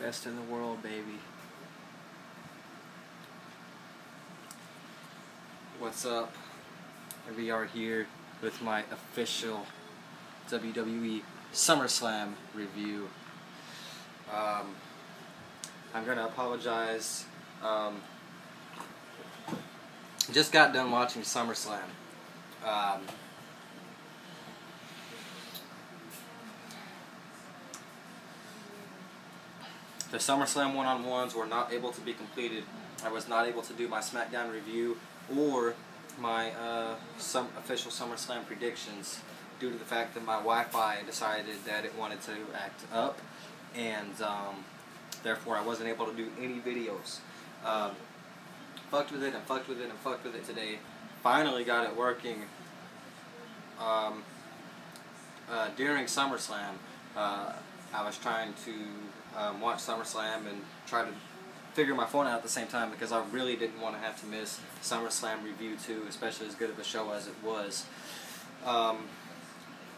Best in the world, baby. What's up? We are here with my official WWE Summerslam review. I'm gonna apologize. Just got done watching SummerSlam. The SummerSlam one-on-ones were not able to be completed. I was not able to do my SmackDown review or my official SummerSlam predictions due to the fact that my Wi-Fi decided that it wanted to act up, and therefore I wasn't able to do any videos. Fucked with it and fucked with it and fucked with it today. Finally got it working during SummerSlam. I was trying to watch SummerSlam and try to figure my phone out at the same time because I really didn't want to have to miss SummerSlam review 2, especially as good of a show as it was.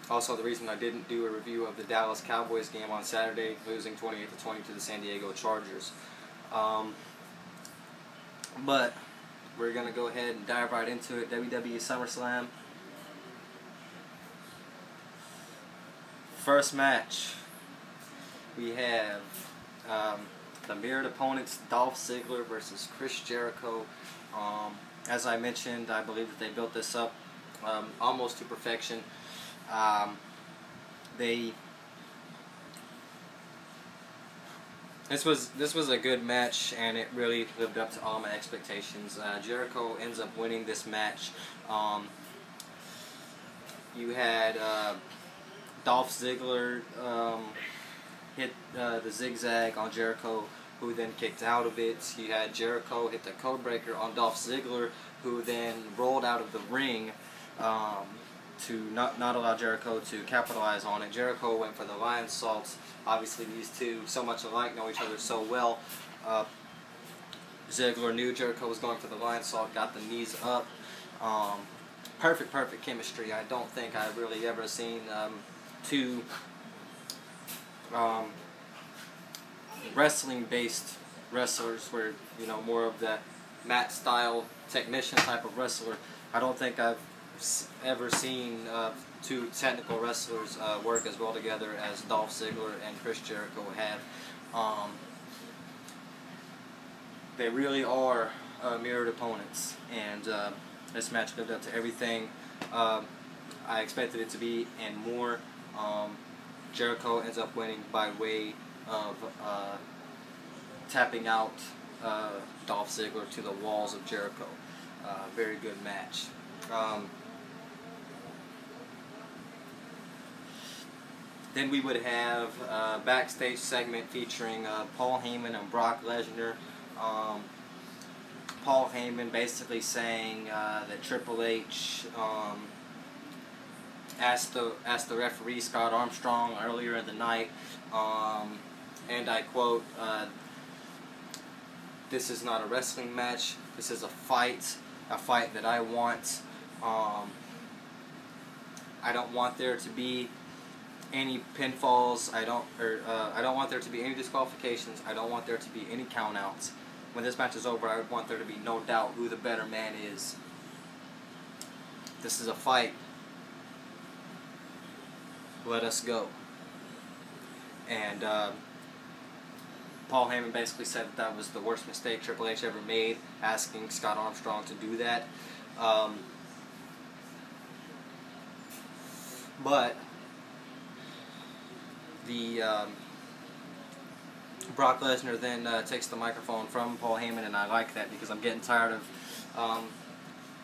Also, the reason I didn't do a review of the Dallas Cowboys game on Saturday, losing 28-20 to the San Diego Chargers. But we're going to go ahead and dive right into it. WWE Summerslam. First match, we have the mirrored opponents, Dolph Ziggler versus Chris Jericho. As I mentioned, I believe that they built this up almost to perfection. This was a good match, and it really lived up to all my expectations. Jericho ends up winning this match. You had Dolph Ziggler hit the zigzag on Jericho, who then kicked out of it. You had Jericho hit the codebreaker on Dolph Ziggler, who then rolled out of the ring to not allow Jericho to capitalize on it. Jericho went for the lion salts. Obviously, these two, so much alike, know each other so well. Ziggler knew Jericho was going for the lion salt, got the knees up. Perfect chemistry. I don't think I've really ever seen two wrestling-based wrestlers, where, you know, more of the mat-style technician type of wrestler. I don't think I've ever seen two technical wrestlers work as well together as Dolph Ziggler and Chris Jericho have. They really are mirrored opponents, and this match lived up to everything I expected it to be and more. Jericho ends up winning by way of tapping out Dolph Ziggler to the walls of Jericho. Very good match. Then we would have a backstage segment featuring Paul Heyman and Brock Lesnar. Paul Heyman basically saying that Triple H asked the referee Scott Armstrong earlier in the night, and I quote, "This is not a wrestling match. This is a fight that I want. I don't want there to be any pinfalls. I don't want there to be any disqualifications. I don't want there to be any countouts. When this match is over, I would want there to be no doubt who the better man is. This is a fight. Let us go." And Paul Heyman basically said that was the worst mistake Triple H ever made, asking Scott Armstrong to do that. But the Brock Lesnar then takes the microphone from Paul Heyman, and I like that because I'm getting tired of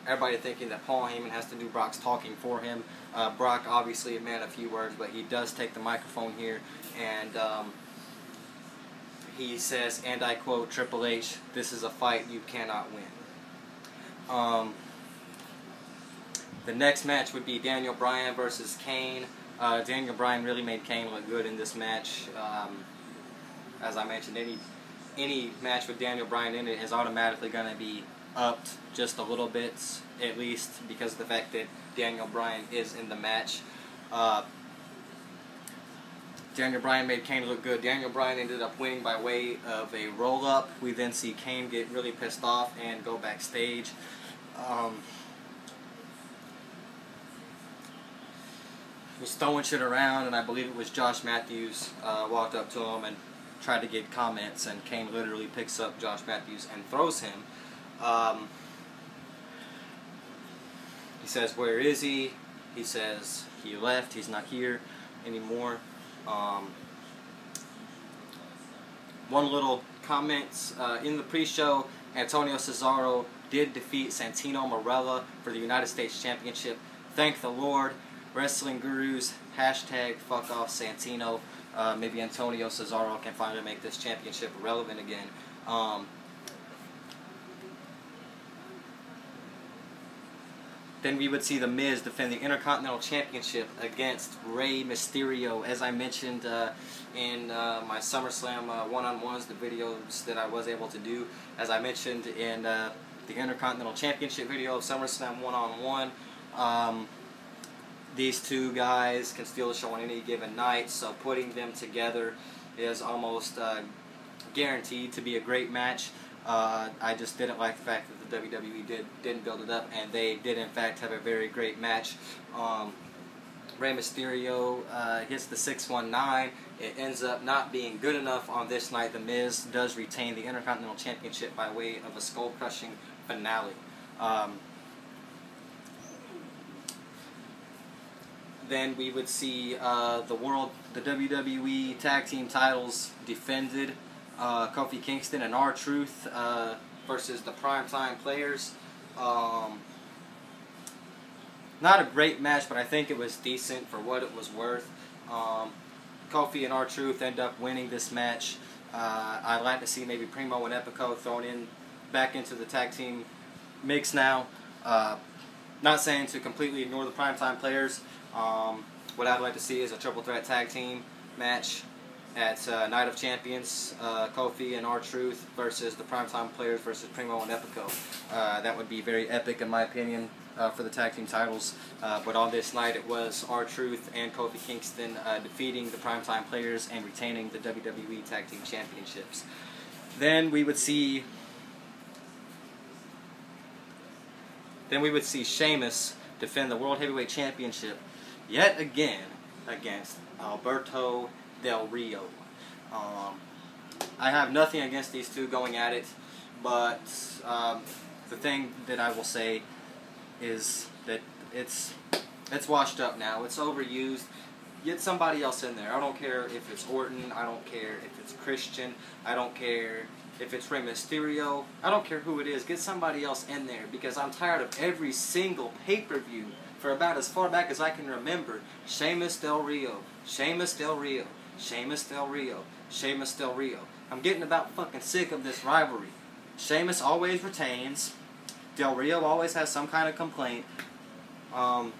everybody thinking that Paul Heyman has to do Brock's talking for him. Brock, obviously a man of few words, but he does take the microphone here, and he says, and I quote, "Triple H, this is a fight you cannot win." The next match would be Daniel Bryan versus Kane. Daniel Bryan really made Kane look good in this match. As I mentioned, any match with Daniel Bryan in it is automatically going to be upped just a little bit, at least, because of the fact that Daniel Bryan is in the match. Daniel Bryan made Kane look good. Daniel Bryan ended up winning by way of a roll-up. We then see Kane get really pissed off and go backstage. Was throwing shit around, and I believe it was Josh Matthews walked up to him and tried to get comments, and Kane literally picks up Josh Matthews and throws him. He says, "Where is he?" He says, "He left, he's not here anymore." One little comment, in the pre-show, Antonio Cesaro did defeat Santino Marella for the United States Championship. Thank the Lord. Wrestling Gurus, hashtag fuck off Santino. Maybe Antonio Cesaro can finally make this championship relevant again. Then we would see The Miz defend the Intercontinental Championship against Rey Mysterio. As I mentioned in my SummerSlam one-on-ones, the videos that I was able to do. As I mentioned in the Intercontinental Championship video of SummerSlam one-on-one, these two guys can steal the show on any given night, so putting them together is almost guaranteed to be a great match. I just didn't like the fact that the WWE didn't build it up, and they did in fact have a very great match. Rey Mysterio hits the 619. It ends up not being good enough on this night. The Miz does retain the Intercontinental Championship by way of a skull-crushing finale. Then we would see the WWE Tag Team titles defended. Kofi Kingston and R-Truth versus the Primetime Players. Not a great match, but I think it was decent for what it was worth. Kofi and R-Truth end up winning this match. I'd like to see maybe Primo and Epico thrown back into the tag team mix now. Not saying to completely ignore the Primetime Players. What I'd like to see is a triple threat tag team match at Night of Champions, Kofi and R-Truth versus the Primetime Players versus Primo and Epico. That would be very epic in my opinion for the tag team titles. But on this night it was R-Truth and Kofi Kingston defeating the Primetime Players and retaining the WWE Tag Team Championships. Then we would see Sheamus defend the World Heavyweight Championship yet again against Alberto Del Rio. I have nothing against these two going at it, but the thing that I will say is that it's washed up now. It's overused. Get somebody else in there. I don't care if it's Orton. I don't care if it's Christian. I don't care if it's Rey Mysterio. I don't care who it is. Get somebody else in there, because I'm tired of every single pay-per-view for about as far back as I can remember. Sheamus Del Rio. Sheamus Del Rio. Sheamus Del Rio. Sheamus Del Rio. I'm getting about fucking sick of this rivalry. Sheamus always retains. Del Rio always has some kind of complaint. The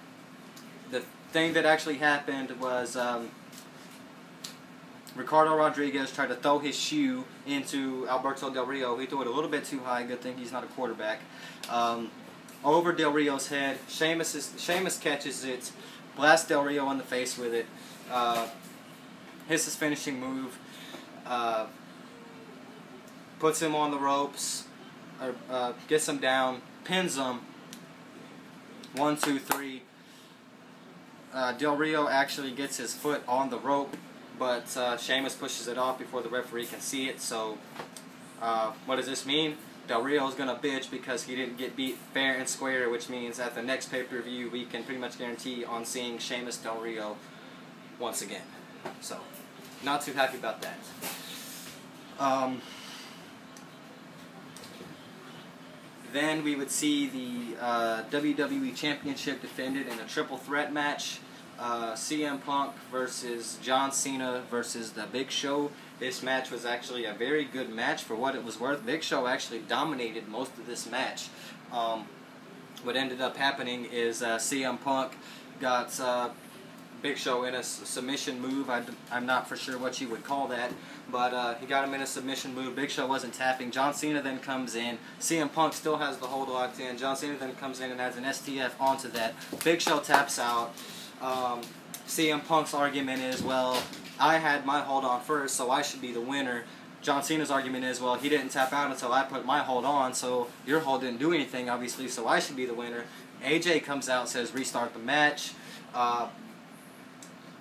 thing that actually happened was Ricardo Rodriguez tried to throw his shoe into Alberto Del Rio. He threw it a little bit too high. Good thing he's not a quarterback. Over Del Rio's head. Sheamus catches it, blasts Del Rio in the face with it. Hits his finishing move. Puts him on the ropes. Gets him down. Pins him. 1, 2, 3. Del Rio actually gets his foot on the rope, but Sheamus pushes it off before the referee can see it. So what does this mean? Del Rio is going to bitch because he didn't get beat fair and square, which means at the next pay-per-view we can pretty much guarantee on seeing Sheamus Del Rio once again. So, not too happy about that. Then we would see the WWE Championship defended in a triple threat match. CM Punk versus John Cena versus The Big Show. This match was actually a very good match for what it was worth. Big Show actually dominated most of this match. What ended up happening is CM Punk got Big Show in a submission move. I'm not for sure what you would call that, but he got him in a submission move. Big Show wasn't tapping. John Cena then comes in. CM Punk still has the hold locked in. John Cena then comes in and adds an STF onto that. Big Show taps out. CM Punk's argument is, well, I had my hold on first, so I should be the winner. John Cena's argument is, well, he didn't tap out until I put my hold on, so your hold didn't do anything, obviously, so I should be the winner. AJ comes out, says restart the match.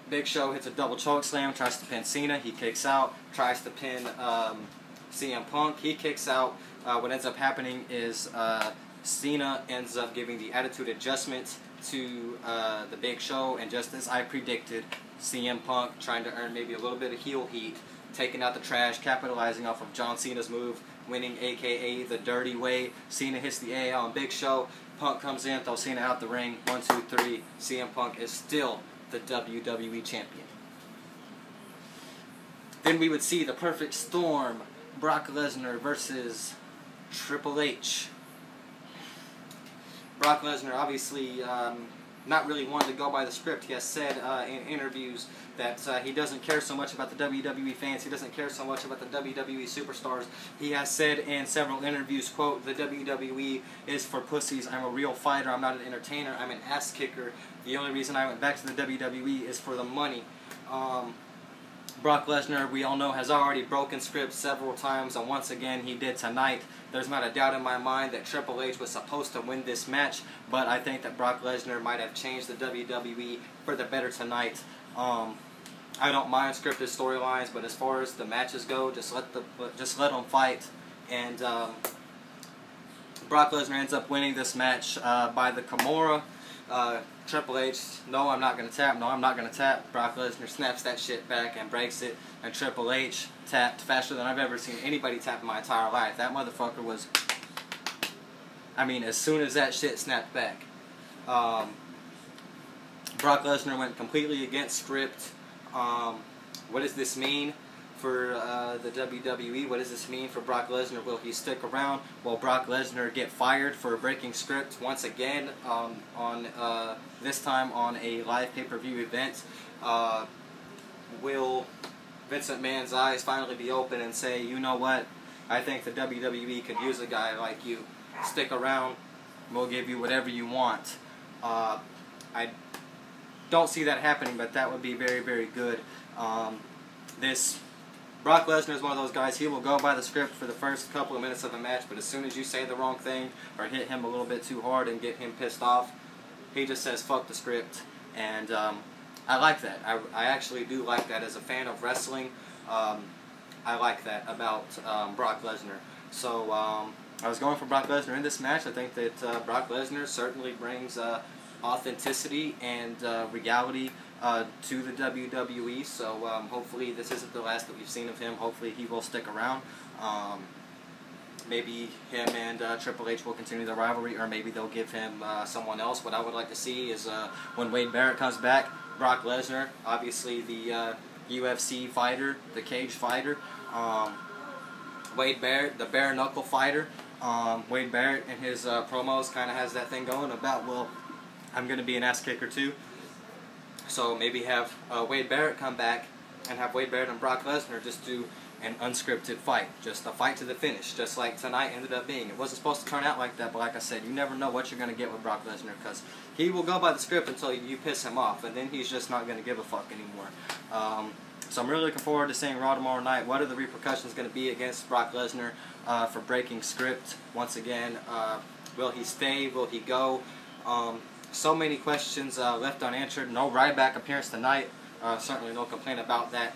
Big Show hits a double choke slam, tries to pin Cena. He kicks out, tries to pin CM Punk. He kicks out. What ends up happening is Cena ends up giving the attitude adjustment to the Big Show, and just as I predicted, CM Punk trying to earn maybe a little bit of heel heat, taking out the trash, capitalizing off of John Cena's move, winning, aka the dirty way. Cena hits the AA on Big Show. Punk comes in, throws Cena out the ring. 1, 2, 3. CM Punk is still the WWE champion. Then we would see the perfect storm. Brock Lesnar versus Triple H. Brock Lesnar obviously not really wanting to go by the script. He has said in interviews that he doesn't care so much about the WWE fans. He doesn't care so much about the WWE superstars. He has said in several interviews, quote, the WWE is for pussies. I'm a real fighter. I'm not an entertainer. I'm an ass kicker. The only reason I went back to the WWE is for the money. Brock Lesnar, we all know, has already broken script several times, and once again he did tonight. There's not a doubt in my mind that Triple H was supposed to win this match, but I think that Brock Lesnar might have changed the WWE for the better tonight. I don't mind scripted storylines, but as far as the matches go, just let them fight. And Brock Lesnar ends up winning this match by the Kimura. Triple H, no, I'm not going to tap, no, I'm not going to tap. Brock Lesnar snaps that shit back and breaks it, and Triple H tapped faster than I've ever seen anybody tap in my entire life. That motherfucker was, I mean, as soon as that shit snapped back. Brock Lesnar went completely against script. What does this mean for the WWE? What does this mean for Brock Lesnar? Will he stick around? Will Brock Lesnar get fired for breaking script once again on this time on a live pay-per-view event? Will Vincent Mann's eyes finally be open and say, you know what, I think the WWE could use a guy like you. Stick around, we'll give you whatever you want. I don't see that happening, but that would be very, very good. Brock Lesnar is one of those guys, he will go by the script for the first couple of minutes of a match, but as soon as you say the wrong thing or hit him a little bit too hard and get him pissed off, he just says fuck the script. And I like that. I actually do like that. As a fan of wrestling, I like that about Brock Lesnar. So I was going for Brock Lesnar in this match. I think that Brock Lesnar certainly brings authenticity and reality to the WWE, so hopefully this isn't the last that we've seen of him. Hopefully he will stick around. Maybe him and Triple H will continue the rivalry, or maybe they'll give him someone else. What I would like to see is when Wade Barrett comes back, Brock Lesnar, obviously the UFC fighter, the cage fighter, Wade Barrett, the bare knuckle fighter. Wade Barrett in his promos kind of has that thing going about, well, I'm going to be an ass kicker too. So maybe have Wade Barrett come back and have Wade Barrett and Brock Lesnar just do an unscripted fight. Just a fight to the finish, just like tonight ended up being. It wasn't supposed to turn out like that, but like I said, you never know what you're going to get with Brock Lesnar, because he will go by the script until you piss him off, and then he's just not going to give a fuck anymore. So I'm really looking forward to seeing Raw tomorrow night. What are the repercussions going to be against Brock Lesnar for breaking script once again? Will he stay? Will he go? So many questions left unanswered. No Ryback appearance tonight. Certainly no complaint about that.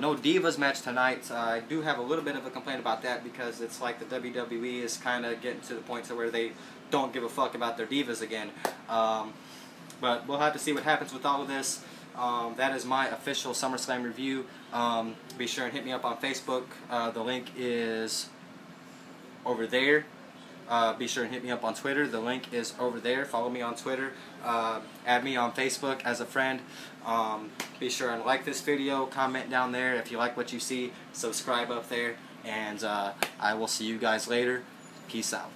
No Divas match tonight. I do have a little bit of a complaint about that, because it's like the WWE is kind of getting to the point to where they don't give a fuck about their Divas again. But we'll have to see what happens with all of this. That is my official SummerSlam review. Be sure and hit me up on Facebook. The link is over there. Be sure and hit me up on Twitter. The link is over there. Follow me on Twitter. Add me on Facebook as a friend. Be sure and like this video. Comment down there if you like what you see. Subscribe up there. And I will see you guys later. Peace out.